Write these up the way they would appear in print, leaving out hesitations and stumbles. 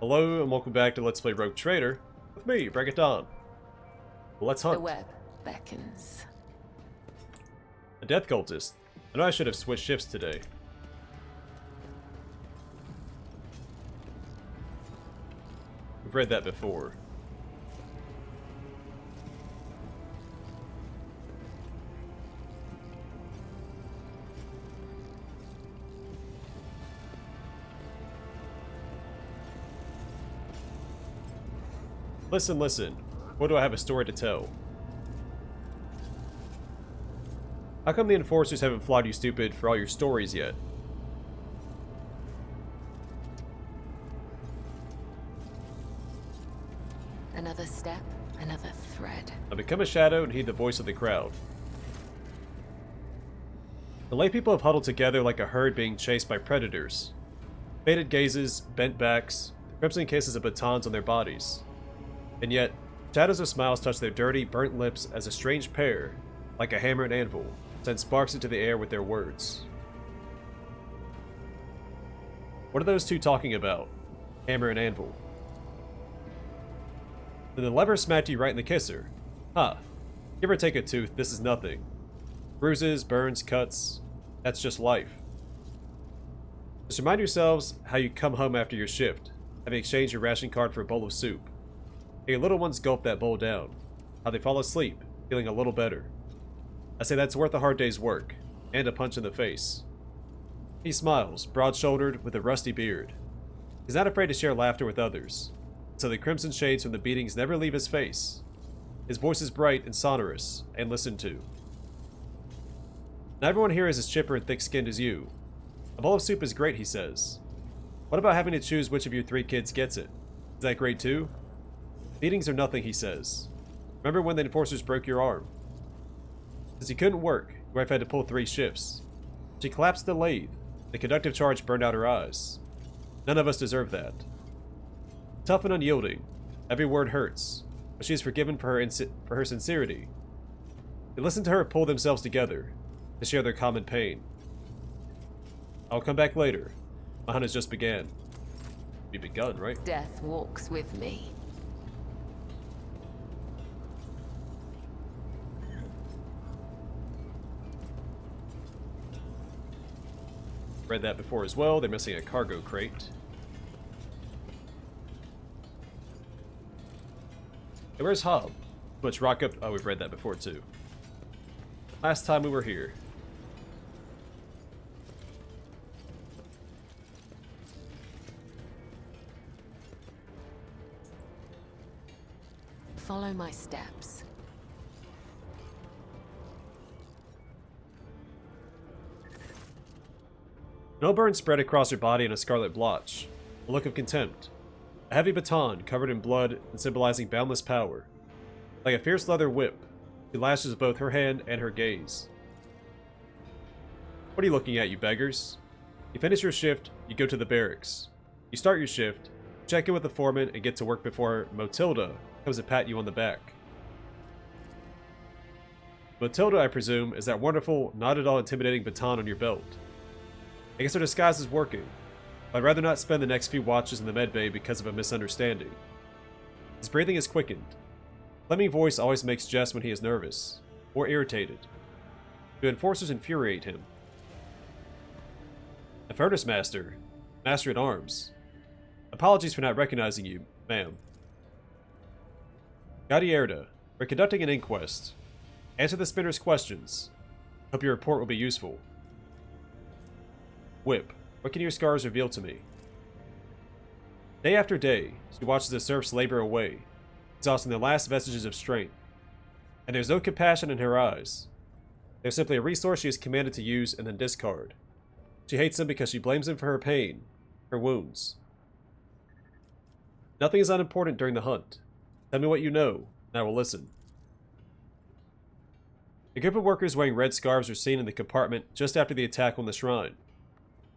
Hello and welcome back to Let's Play Rogue Trader with me, Break It Dawn. Let's hunt. The web beckons. A death cultist. I know I should have switched shifts today. We've read that before. Listen, listen. What do I have a story to tell? How come the enforcers haven't flogged you stupid for all your stories yet? Another step, another thread. I become a shadow and heed the voice of the crowd. The lay people have huddled together like a herd being chased by predators. Faded gazes, bent backs, crimson kisses of batons on their bodies. And yet, shadows of smiles touch their dirty, burnt lips as a strange pair, like a hammer and anvil, send sparks into the air with their words. What are those two talking about? Hammer and anvil. Then the lever smacked you right in the kisser. Huh. Give or take a tooth, this is nothing. Bruises, burns, cuts. That's just life. Just remind yourselves how you come home after your shift, having exchanged your ration card for a bowl of soup. How your little ones gulp that bowl down. How they fall asleep, feeling a little better. I say that's worth a hard day's work, and a punch in the face. He smiles, broad-shouldered, with a rusty beard. He's not afraid to share laughter with others, so the crimson shades from the beatings never leave his face. His voice is bright and sonorous, and listened to. Not everyone here is as chipper and thick-skinned as you. A bowl of soup is great, he says. What about having to choose which of your 3 kids gets it? Is that great too? Beatings are nothing, he says. Remember when the enforcers broke your arm? Since you couldn't work, your wife had to pull 3 shifts. She collapsed the lathe. The conductive charge burned out her eyes. None of us deserve that. Tough and unyielding, every word hurts, but she is forgiven for her sincerity. They listen to her pull themselves together to share their common pain. I'll come back later. My hunt has just began. We've begun, right? Death walks with me. Read that before as well. They're missing a cargo crate. Hey, where's Hob? Let's rock up. Oh, we've read that before too. Last time we were here. Follow my steps. No burn spread across her body in a scarlet blotch. A look of contempt. A heavy baton covered in blood and symbolizing boundless power. Like a fierce leather whip, she lashes both her hand and her gaze. What are you looking at, you beggars? You finish your shift, you go to the barracks. You start your shift, check in with the foreman, and get to work before Motilda comes to pat you on the back. Motilda, I presume, is that wonderful, not at all intimidating baton on your belt. I guess her disguise is working. I'd rather not spend the next few watches in the medbay because of a misunderstanding. His breathing is quickened. Fleming's voice always makes jest when he is nervous, or irritated. The enforcers infuriate him. A furnace master, master at arms. Apologies for not recognizing you, ma'am. Gaudierda, we're conducting an inquest. Answer the spinner's questions. Hope your report will be useful. Whip, what can your scars reveal to me? Day after day, she watches the serfs labor away, exhausting the last vestiges of strength. And there's no compassion in her eyes. They're simply a resource she is commanded to use and then discard. She hates them because she blames them for her pain, her wounds. Nothing is unimportant during the hunt. Tell me what you know, and I will listen. A group of workers wearing red scarves were seen in the compartment just after the attack on the shrine.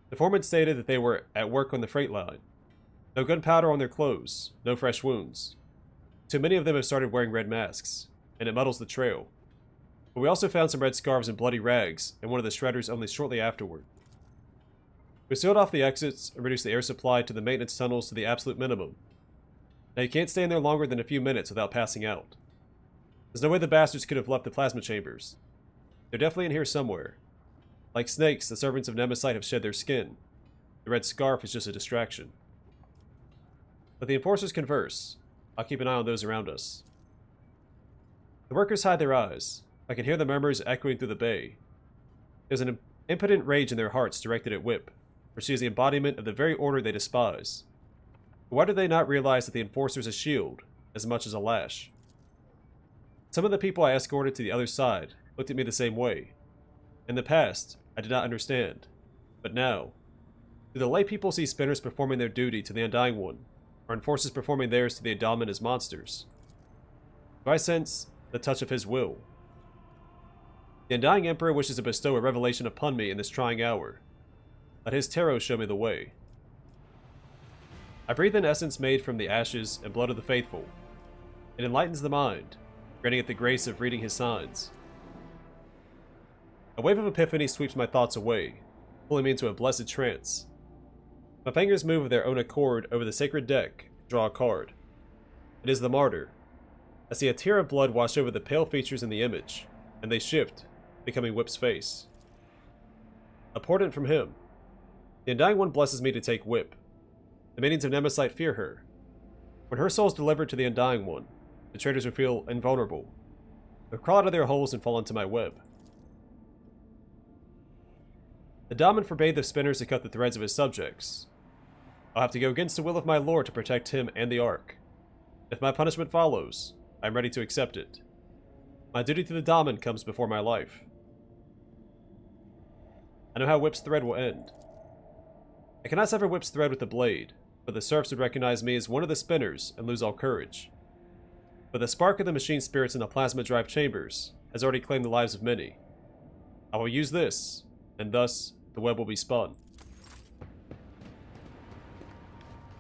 The foreman stated that they were at work on the freight line. No gunpowder on their clothes, no fresh wounds. Too many of them have started wearing red masks, and it muddles the trail. But we also found some red scarves and bloody rags in one of the shredders only shortly afterward. We sealed off the exits and reduced the air supply to the maintenance tunnels to the absolute minimum. Now you can't stay in there longer than a few minutes without passing out. There's no way the bastards could have left the plasma chambers. They're definitely in here somewhere. Like snakes, the servants of Nemesis have shed their skin. The red scarf is just a distraction. Let the enforcers converse. I'll keep an eye on those around us. The workers hide their eyes. I can hear the murmurs echoing through the bay. There's an impotent rage in their hearts directed at Whip, for she is the embodiment of the very order they despise. But why do they not realize that the enforcer is a shield, as much as a lash? Some of the people I escorted to the other side looked at me the same way. In the past, I did not understand. But now, do the lay people see spinners performing their duty to the Undying One, or enforcers performing theirs to the Indominant as monsters? Do I sense the touch of his will? The Undying Emperor wishes to bestow a revelation upon me in this trying hour. Let his tarot show me the way. I breathe in essence made from the ashes and blood of the faithful. It enlightens the mind, granting it the grace of reading his signs. A wave of epiphany sweeps my thoughts away, pulling me into a blessed trance. My fingers move of their own accord over the sacred deck and draw a card. It is the Martyr. I see a tear of blood wash over the pale features in the image, and they shift, becoming Whip's face. A portent from him. The Undying One blesses me to take Whip. The minions of Nemesis fear her. When her soul is delivered to the Undying One, the traitors will feel invulnerable. They'll crawl out of their holes and fall into my web. The Daemon forbade the spinners to cut the threads of his subjects. I'll have to go against the will of my lord to protect him and the Ark. If my punishment follows, I am ready to accept it. My duty to the Daemon comes before my life. I know how Whip's thread will end. I cannot sever Whip's thread with the blade, but the serfs would recognize me as one of the spinners and lose all courage. But the spark of the machine spirits in the plasma drive chambers has already claimed the lives of many. I will use this, and thus the web will be spun.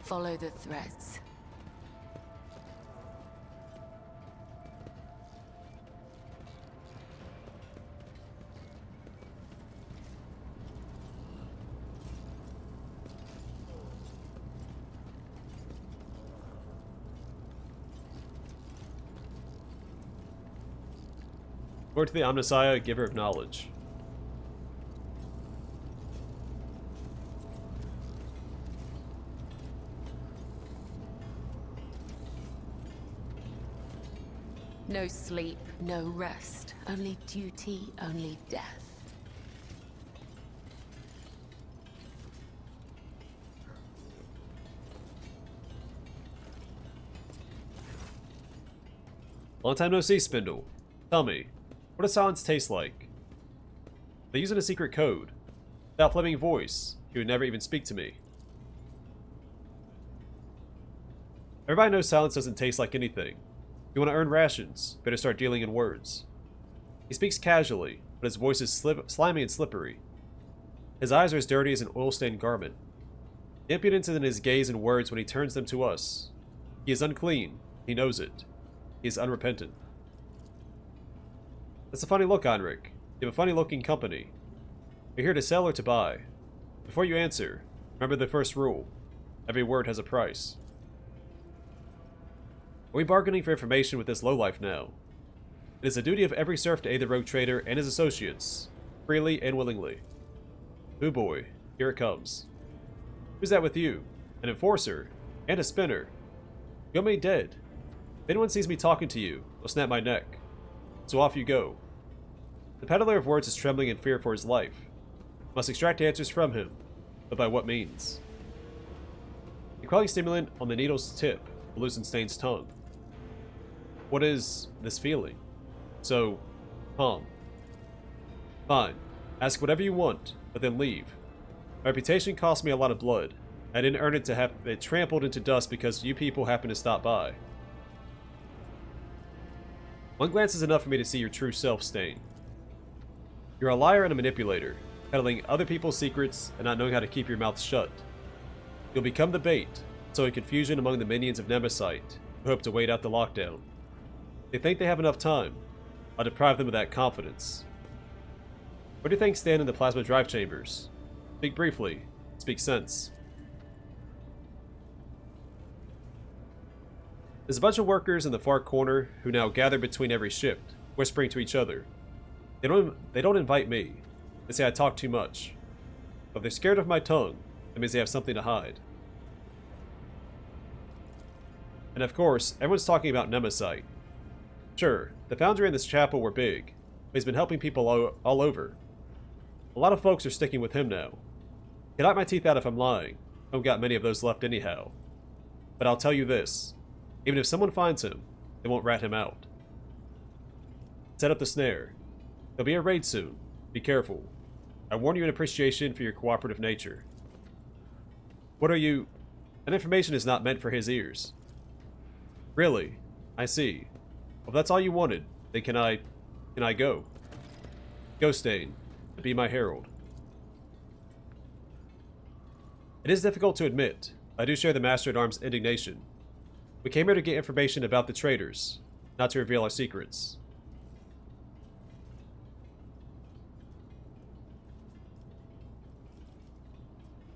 Follow the threads. Glory to the Omnissiah, giver of knowledge. No sleep, no rest. Only duty, only death. Long time no see, Spindle. Tell me, what does silence taste like? They use it a secret code. Without flaming voice, he would never even speak to me. Everybody knows silence doesn't taste like anything. If you want to earn rations, better start dealing in words. He speaks casually, but his voice is slimy and slippery. His eyes are as dirty as an oil-stained garment. The impudence is in his gaze and words when he turns them to us. He is unclean. He knows it. He is unrepentant. That's a funny look, Heinrich. You have a funny-looking company. You're here to sell or to buy. Before you answer, remember the first rule. Every word has a price. Are we bargaining for information with this lowlife now? It is the duty of every serf to aid the rogue trader and his associates, freely and willingly. Boo boy, here it comes. Who's that with you? An enforcer? And a spinner? You want me dead? If anyone sees me talking to you, they'll snap my neck. So off you go. The peddler of words is trembling in fear for his life. Must extract answers from him, but by what means? The quelling stimulant on the needle's tip will loosen Stain's tongue. What is this feeling? So, calm. Fine. Ask whatever you want, but then leave. My reputation cost me a lot of blood. I didn't earn it to have it trampled into dust because you people happened to stop by. One glance is enough for me to see your true self, Stain. You're a liar and a manipulator, peddling other people's secrets and not knowing how to keep your mouth shut. You'll become the bait, sowing confusion among the minions of Nemesis, who hope to wait out the lockdown. They think they have enough time. I'll deprive them of that confidence. Where do things stand in the plasma drive chambers? Speak briefly, Speak sense. There's a bunch of workers in the far corner who now gather between every shift, whispering to each other. They don't invite me. They say I talk too much. But if they're scared of my tongue, that means they have something to hide. And of course, everyone's talking about Nemesis. Sure, the foundry and this chapel were big, but he's been helping people all over. A lot of folks are sticking with him now. Can knock my teeth out if I'm lying. I don't got many of those left anyhow. But I'll tell you this. Even if someone finds him, they won't rat him out. Set up the snare. There'll be a raid soon. Be careful. I warn you in appreciation for your cooperative nature. What are you... That information is not meant for his ears. Really? I see. Well, if that's all you wanted, then can I go? Go, Stain. Be my herald. It is difficult to admit, but I do share the Master-at-Arms' indignation. We came here to get information about the traitors, not to reveal our secrets.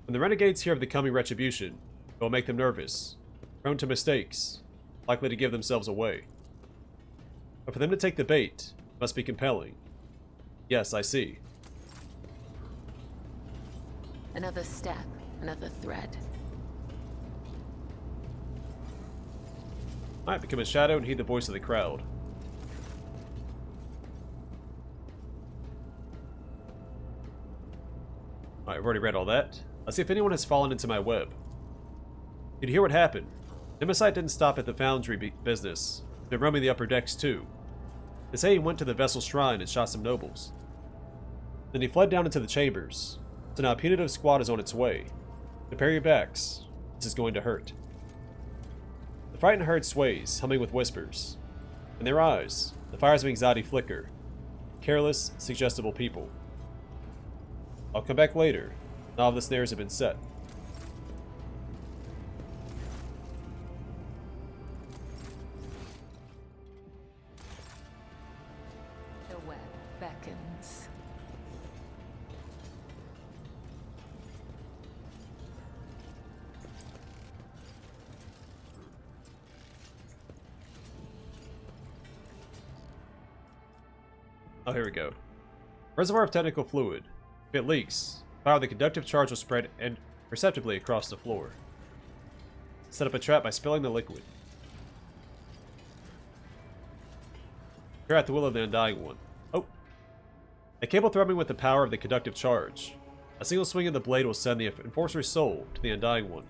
When the renegades hear of the coming retribution, it will make them nervous, prone to mistakes, likely to give themselves away. But for them to take the bait, it must be compelling. Yes, I see. Another step, another thread. Alright, become a shadow and heed the voice of the crowd. Alright, I've already read all that. Let's see if anyone has fallen into my web. Did you hear what happened? Nemesis didn't stop at the foundry business. They're roaming the upper decks too. They say he went to the Vessel Shrine and shot some nobles. Then he fled down into the chambers. So now a punitive squad is on its way. Prepare your backs. This is going to hurt. The frightened herd sways, humming with whispers. In their eyes, the fires of anxiety flicker. Careless, suggestible people. I'll come back later. Now all the snares have been set. The web beckons. Oh, here we go. Reservoir of technical fluid. If it leaks, fire the conductive charge will spread perceptibly across the floor. Set up a trap by spilling the liquid. You're at the will of the Undying One. Oh! A cable throbbing with the power of the conductive charge. A single swing of the blade will send the Enforcer's soul to the Undying One.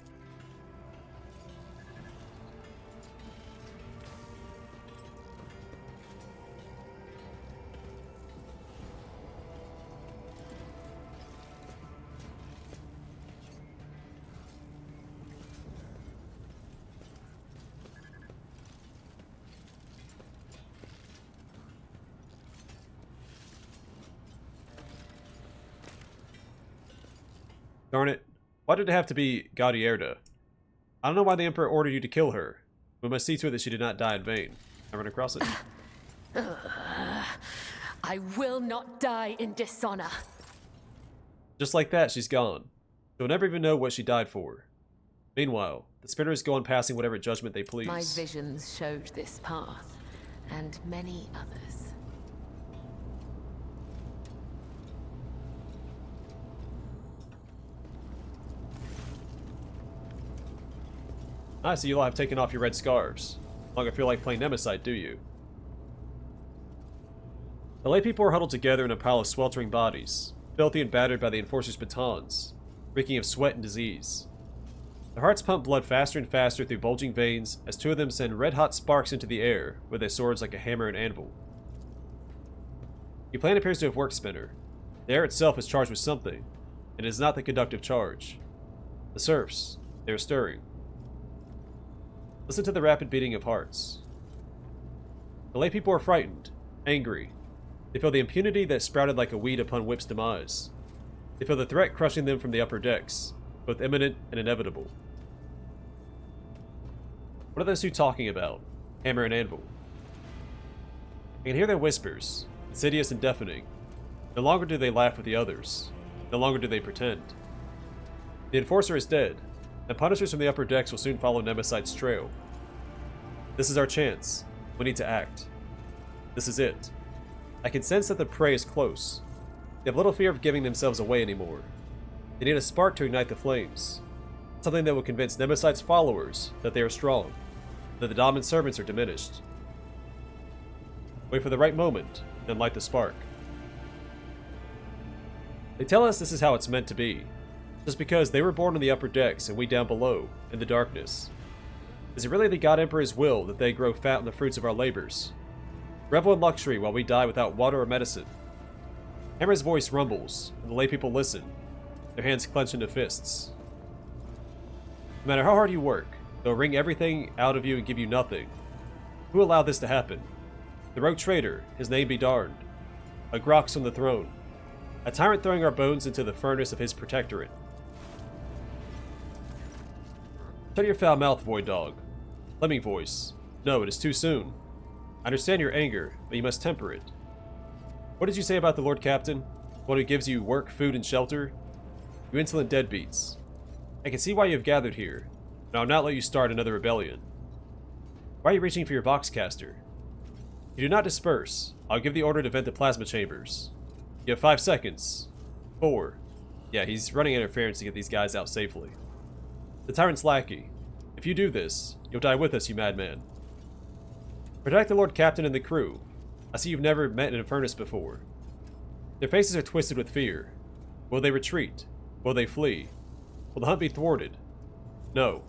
Darn it. Why did it have to be Gaudierda? I don't know why the Emperor ordered you to kill her. We must see to it that she did not die in vain. I run across it. I will not die in dishonor. Just like that, she's gone. You'll never even know what she died for. Meanwhile, the spinners go on passing whatever judgment they please. My visions showed this path, and many others. I see you all have taken off your red scarves. No longer feel like playing Nemesis, do you? The lay people are huddled together in a pile of sweltering bodies, filthy and battered by the Enforcer's batons, reeking of sweat and disease. Their hearts pump blood faster and faster through bulging veins as two of them send red-hot sparks into the air with their swords like a hammer and anvil. Your plan appears to have worked, Spinner. The air itself is charged with something, and it is not the conductive charge. The serfs, they are stirring. Listen to the rapid beating of hearts. The lay people are frightened, angry. They feel the impunity that sprouted like a weed upon Whip's demise. They feel the threat crushing them from the upper decks, both imminent and inevitable. What are those two talking about? Hammer and anvil. I can hear their whispers, insidious and deafening. No longer do they laugh with the others. No longer do they pretend. The Enforcer is dead, and Punishers from the upper decks will soon follow Nemesite's trail. This is our chance. We need to act. This is it. I can sense that the prey is close. They have little fear of giving themselves away anymore. They need a spark to ignite the flames. Something that will convince Nemesite's followers that they are strong, that the dominant servants are diminished. Wait for the right moment, then light the spark. They tell us this is how it's meant to be, just because they were born in the upper decks and we down below, in the darkness. Is it really the God Emperor's will that they grow fat on the fruits of our labors? Revel in luxury while we die without water or medicine. Hammer's voice rumbles, and the lay people listen, their hands clenched into fists. No matter how hard you work, they'll wring everything out of you and give you nothing. Who allowed this to happen? The rogue traitor, his name be darned. A Grox on the throne. A tyrant throwing our bones into the furnace of his protectorate. Shut your foul mouth, void dog. Lemming voice. No, it is too soon. I understand your anger, but you must temper it. What did you say about the Lord Captain? One who gives you work, food, and shelter? You insolent deadbeats. I can see why you have gathered here, and I will not let you start another rebellion. Why are you reaching for your Voxcaster? If you do not disperse, I'll give the order to vent the plasma chambers. You have 5 seconds. 4. Yeah, he's running interference to get these guys out safely. The tyrant's lackey. If you do this, you'll die with us, you madman. Protect the Lord Captain and the crew. I see you've never met an Infernus before. Their faces are twisted with fear. Will they retreat? Will they flee? Will the hunt be thwarted? No.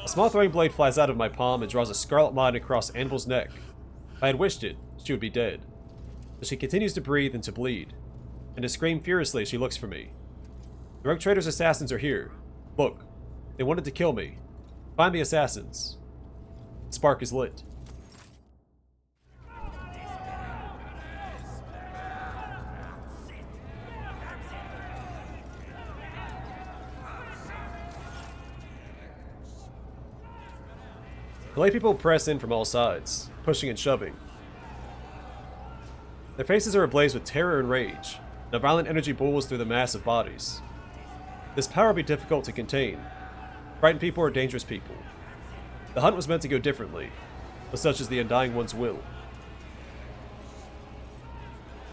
A small throwing blade flies out of my palm and draws a scarlet line across Anvil's neck. If I had wished it, she would be dead. But she continues to breathe and to bleed, and to scream furiously as she looks for me. The rogue trader's assassins are here. Look, they wanted to kill me. Find the assassins. The spark is lit. The lay people press in from all sides, pushing and shoving. Their faces are ablaze with terror and rage. The violent energy boils through the mass of bodies. This power will be difficult to contain. Frightened people are dangerous people. The hunt was meant to go differently, but such is the Undying One's will.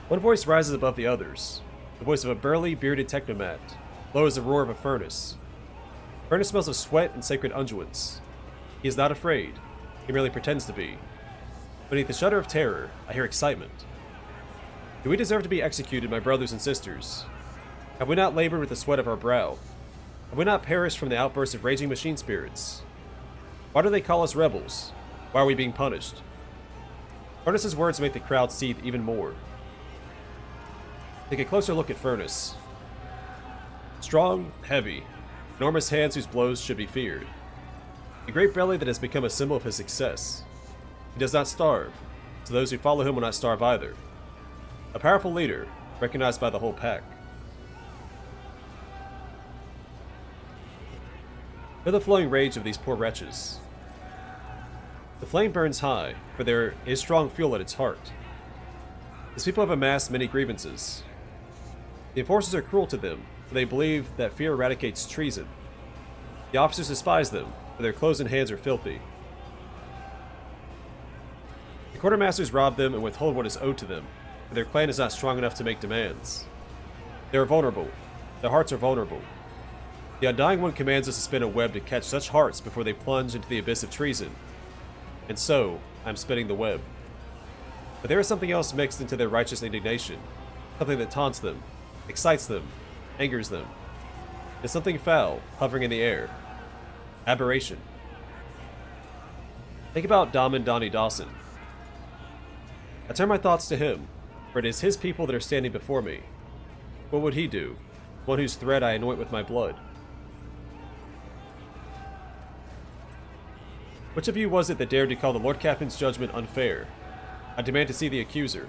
One voice rises above the others, the voice of a burly, bearded technomat, low as the roar of a furnace. The furnace smells of sweat and sacred unguents. He is not afraid, he merely pretends to be. Beneath the shudder of terror, I hear excitement. Do we deserve to be executed, my brothers and sisters? Have we not labored with the sweat of our brow? Have we not perished from the outbursts of raging machine spirits? Why do they call us rebels? Why are we being punished? Furnace's words make the crowd seethe even more. Take a closer look at Furnace. Strong, heavy, enormous hands whose blows should be feared. A great belly that has become a symbol of his success. He does not starve, so those who follow him will not starve either. A powerful leader, recognized by the whole pack. Feel the flowing rage of these poor wretches. The flame burns high, for there is strong fuel at its heart. These people have amassed many grievances. The enforcers are cruel to them, for they believe that fear eradicates treason. The officers despise them, for their clothes and hands are filthy. The quartermasters rob them and withhold what is owed to them, for their clan is not strong enough to make demands. They are vulnerable. Their hearts are vulnerable. The Undying One commands us to spin a web to catch such hearts before they plunge into the abyss of treason. And so, I'm spinning the web. But there is something else mixed into their righteous indignation. Something that taunts them, excites them, angers them. There's something foul, hovering in the air. Aberration. Think about Daman Donnie Dawson. I turn my thoughts to him, for it is his people that are standing before me. What would he do? One whose thread I anoint with my blood. Which of you was it that dared to call the Lord Captain's judgment unfair? I demand to see the accuser.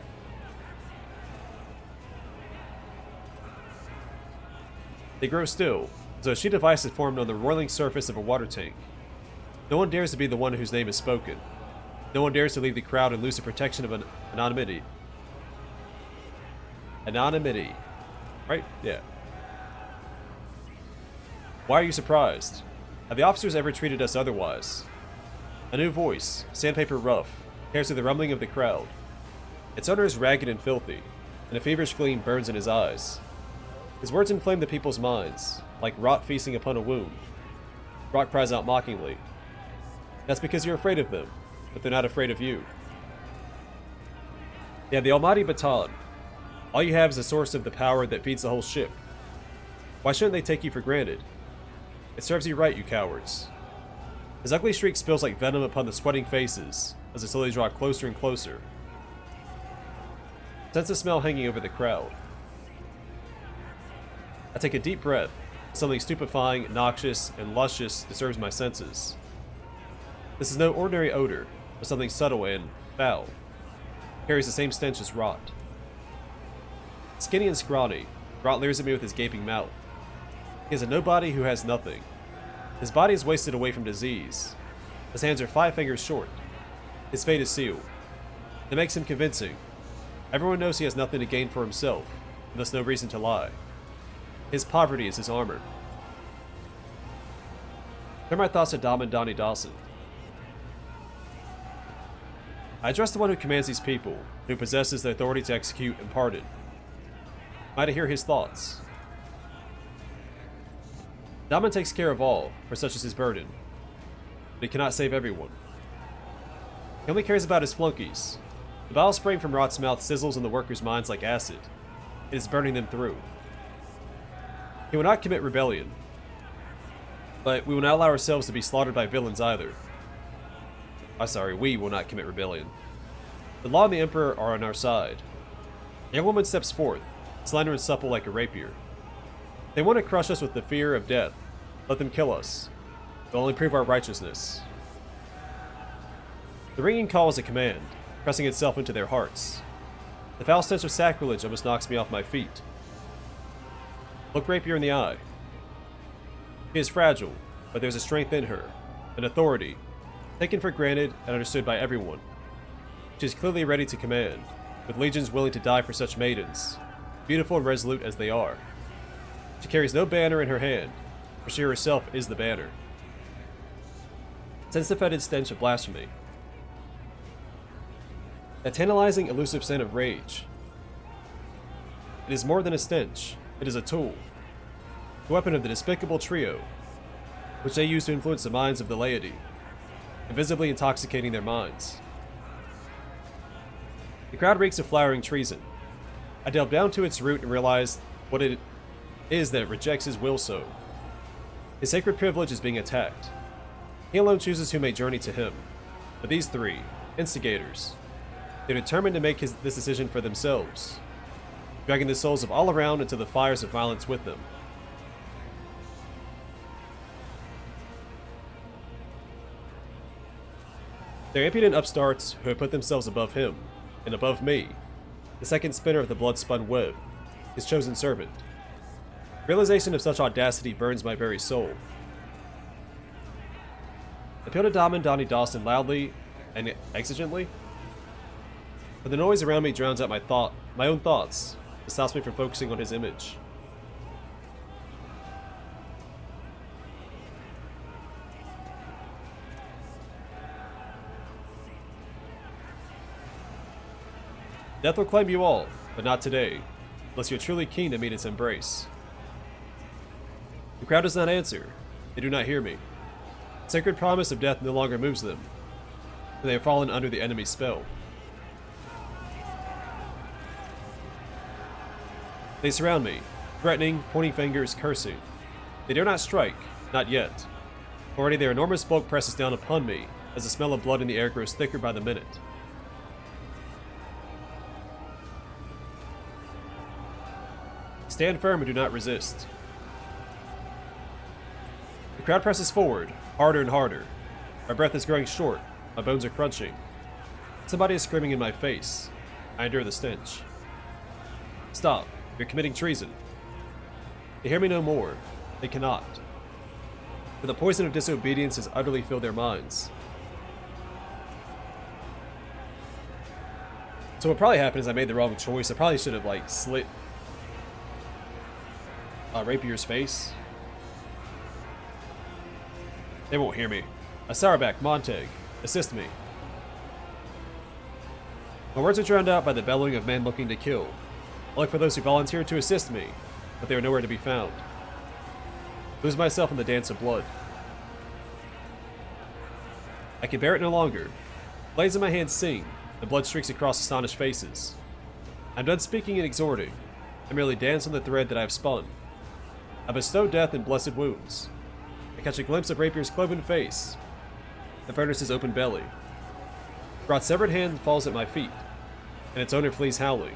They grow still, as though a sheet of ice is formed on the roiling surface of a water tank. No one dares to be the one whose name is spoken. No one dares to leave the crowd and lose the protection of anonymity. Anonymity. Right? Yeah. Why are you surprised? Have the officers ever treated us otherwise? A new voice, sandpaper rough, tears through the rumbling of the crowd. Its owner is ragged and filthy, and a feverish gleam burns in his eyes. His words inflame the people's minds, like rot feasting upon a wound. Rock cries out mockingly. That's because you're afraid of them, but they're not afraid of you. They have the almighty baton. All you have is a source of the power that feeds the whole ship. Why shouldn't they take you for granted? It serves you right, you cowards. His ugly shriek spills like venom upon the sweating faces as they slowly draw closer and closer. Sense the smell hanging over the crowd. I take a deep breath. Something stupefying, noxious, and luscious disturbs my senses. This is no ordinary odor, but something subtle and foul. It carries the same stench as rot. Skinny and scrawny, Rot leers at me with his gaping mouth. He is a nobody who has nothing. His body is wasted away from disease. His hands are 5 fingers short. His fate is sealed. That makes him convincing. Everyone knows he has nothing to gain for himself, and thus no reason to lie. His poverty is his armor. Turn my thoughts to Dom and Donnie Dawson. I address the one who commands these people, who possesses the authority to execute and pardon. Am I to hear his thoughts? Daman takes care of all, for such is his burden. But he cannot save everyone. He only cares about his flunkies. The bile spraying from Rot's mouth sizzles in the workers' minds like acid. It is burning them through. He will not commit rebellion. But we will not allow ourselves to be slaughtered by villains either. We will not commit rebellion. The law and the Emperor are on our side. A young woman steps forth, slender and supple like a rapier. They want to crush us with the fear of death. Let them kill us. It will only prove our righteousness. The ringing call is a command, pressing itself into their hearts. The foul stench of sacrilege almost knocks me off my feet. Look Rapier in the eye. She is fragile, but there's a strength in her, an authority, taken for granted and understood by everyone. She is clearly ready to command, with legions willing to die for such maidens, beautiful and resolute as they are. She carries no banner in her hand, for she herself is the banner. Sense the fetid stench of blasphemy. A tantalizing, elusive scent of rage. It is more than a stench. It is a tool. The weapon of the despicable trio, which they use to influence the minds of the laity, invisibly intoxicating their minds. The crowd reeks of flowering treason. I delve down to its root and realize what it is that rejects his will so. His sacred privilege is being attacked. He alone chooses who may journey to him. But these three, instigators, they're determined to make this decision for themselves, dragging the souls of all around into the fires of violence with them. They're impudent upstarts who have put themselves above him, and above me, the second spinner of the blood-spun web, his chosen servant. Realization of such audacity burns my very soul. I appeal to Dom and Donnie Dawson loudly and exigently, but the noise around me drowns out my own thoughts. It stops me from focusing on his image. Death will claim you all, but not today, unless you're truly keen to meet its embrace. The crowd does not answer. They do not hear me. The sacred promise of death no longer moves them, and they have fallen under the enemy's spell. They surround me, threatening, pointing fingers, cursing. They dare not strike, not yet. Already their enormous bulk presses down upon me, as the smell of blood in the air grows thicker by the minute. Stand firm and do not resist. The crowd presses forward, harder and harder. My breath is growing short, my bones are crunching. Somebody is screaming in my face. I endure the stench. Stop. You're committing treason. They hear me no more. They cannot. For the poison of disobedience has utterly filled their minds. So what probably happened is I made the wrong choice. I probably should have, like, slit Rapier's face. They won't hear me. A Sourback, Montag, assist me. My words are drowned out by the bellowing of men looking to kill. I look for those who volunteered to assist me, but they are nowhere to be found. I lose myself in the dance of blood. I can bear it no longer. Blades in my hands sing, and blood streaks across astonished faces. I'm done speaking and exhorting. I merely dance on the thread that I have spun. I bestow death in blessed wounds. I catch a glimpse of Rapier's cloven face, the furnace's open belly. Broad's severed hand falls at my feet, and its owner flees howling.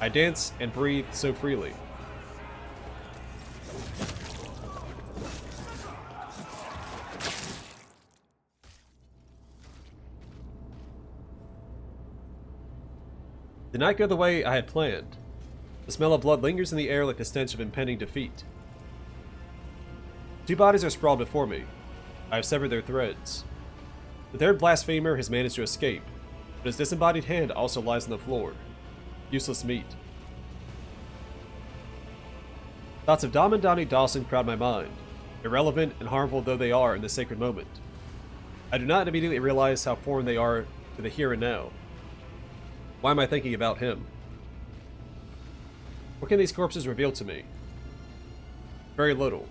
I dance and breathe so freely. Did not go the way I had planned. The smell of blood lingers in the air like the stench of impending defeat. 2 bodies are sprawled before me. I have severed their threads. The third blasphemer has managed to escape, but his disembodied hand also lies on the floor. Useless meat. Thoughts of Dom and Donnie Dawson crowd my mind, irrelevant and harmful though they are in this sacred moment. I do not immediately realize how foreign they are to the here and now. Why am I thinking about him? What can these corpses reveal to me? Very little.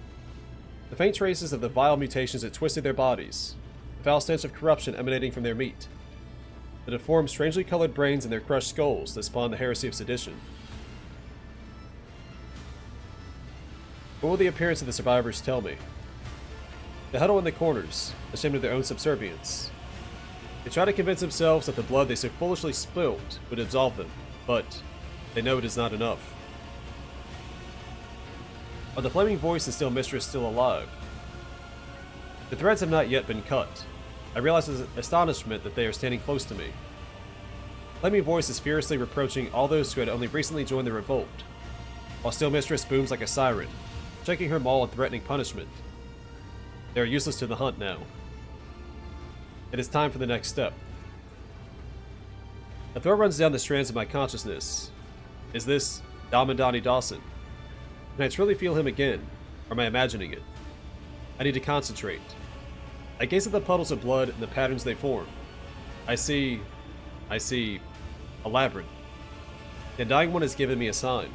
The faint traces of the vile mutations that twisted their bodies, the foul stench of corruption emanating from their meat, the deformed, strangely colored brains in their crushed skulls that spawned the heresy of sedition. What will the appearance of the survivors tell me? They huddle in the corners, ashamed of their own subservience. They try to convince themselves that the blood they so foolishly spilled would absolve them, but they know it is not enough. Are the flaming voice and still mistress still alive? The threads have not yet been cut. I realize with astonishment that they are standing close to me. Flaming voice is furiously reproaching all those who had only recently joined the revolt, while still mistress booms like a siren, shaking her maul and threatening punishment. They are useless to the hunt now. It is time for the next step. A thought runs down the strands of my consciousness. Is this Dom and Donnie Dawson? Can I truly feel him again, or am I imagining it? I need to concentrate. I gaze at the puddles of blood and the patterns they form. I see a labyrinth. The Undying One has given me a sign.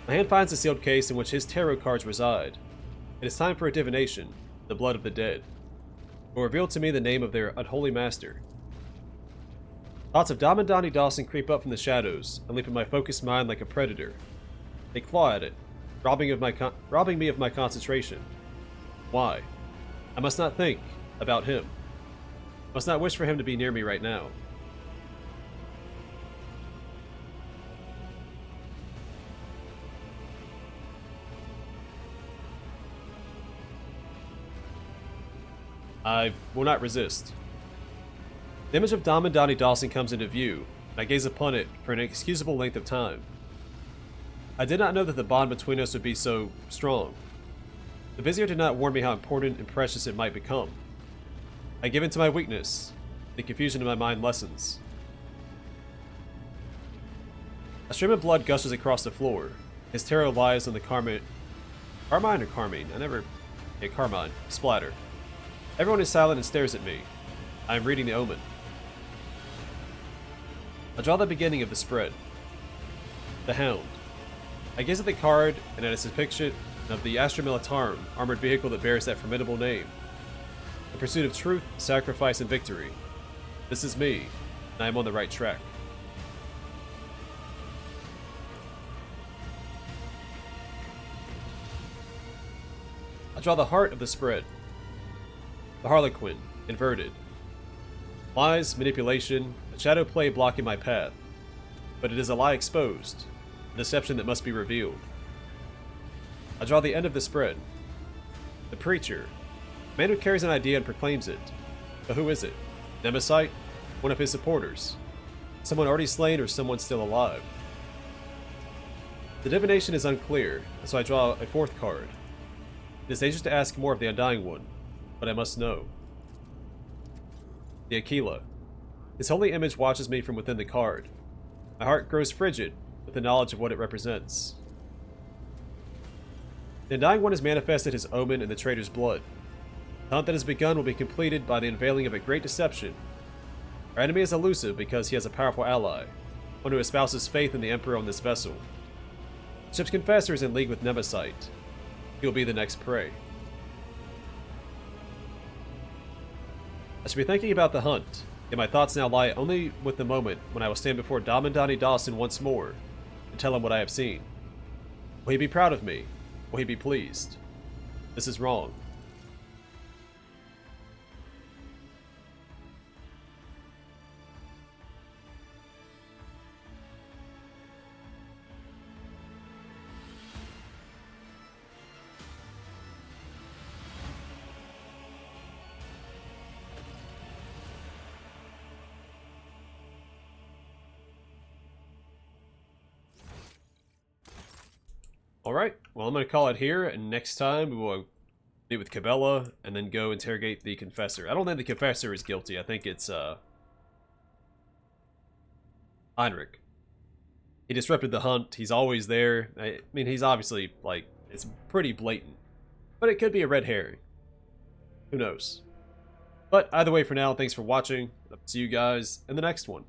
My hand finds the sealed case in which his tarot cards reside. It is time for a divination, the blood of the dead. It will reveal to me the name of their unholy master. Thoughts of Dom and Donnie Dawson creep up from the shadows and leap in my focused mind like a predator. They claw at it, robbing me of my concentration. Why? I must not think about him. I must not wish for him to be near me right now. I will not resist. The image of Dom and Donnie Dawson comes into view, and I gaze upon it for an inexcusable length of time. I did not know that the bond between us would be so strong. The Vizier did not warn me how important and precious it might become. I give in to my weakness. The confusion in my mind lessens. A stream of blood gushes across the floor. His tarot lies on the carmine or carmine? Carmine. Splatter. Everyone is silent and stares at me. I am reading the omen. I draw the beginning of the spread. The Hound. I gaze at the card and at its depiction of the Astra Militarum, armored vehicle that bears that formidable name. The pursuit of truth, sacrifice, and victory. This is me, and I am on the right track. I draw the heart of the spread. The Harlequin, inverted. Lies, manipulation, a shadow play blocking my path. But it is a lie exposed, a deception that must be revealed. I draw the end of the spread. The Preacher, a man who carries an idea and proclaims it. But who is it? Nemesite? One of his supporters? Someone already slain or someone still alive? The divination is unclear, so I draw a fourth card. It is dangerous to ask more of the Undying One, but I must know. The Aquila. His holy image watches me from within the card. My heart grows frigid with the knowledge of what it represents. The Undying One has manifested his omen in the traitor's blood. The hunt that has begun will be completed by the unveiling of a great deception. Our enemy is elusive because he has a powerful ally, one who espouses faith in the Emperor on this vessel. The ship's confessor is in league with Nemesis. He will be the next prey. I should be thinking about the hunt, yet my thoughts now lie only with the moment when I will stand before Damandani Dawson once more and tell him what I have seen. Will he be proud of me? Will he be pleased? This is wrong. Alright, well I'm going to call it here, and next time we will meet with Kibellah, and then go interrogate the Confessor. I don't think the Confessor is guilty, I think it's, Heinrich. He disrupted the hunt, he's always there. I mean, he's obviously, like, it's pretty blatant. But it could be a red herring. Who knows? But either way for now, thanks for watching. I'll see you guys in the next one.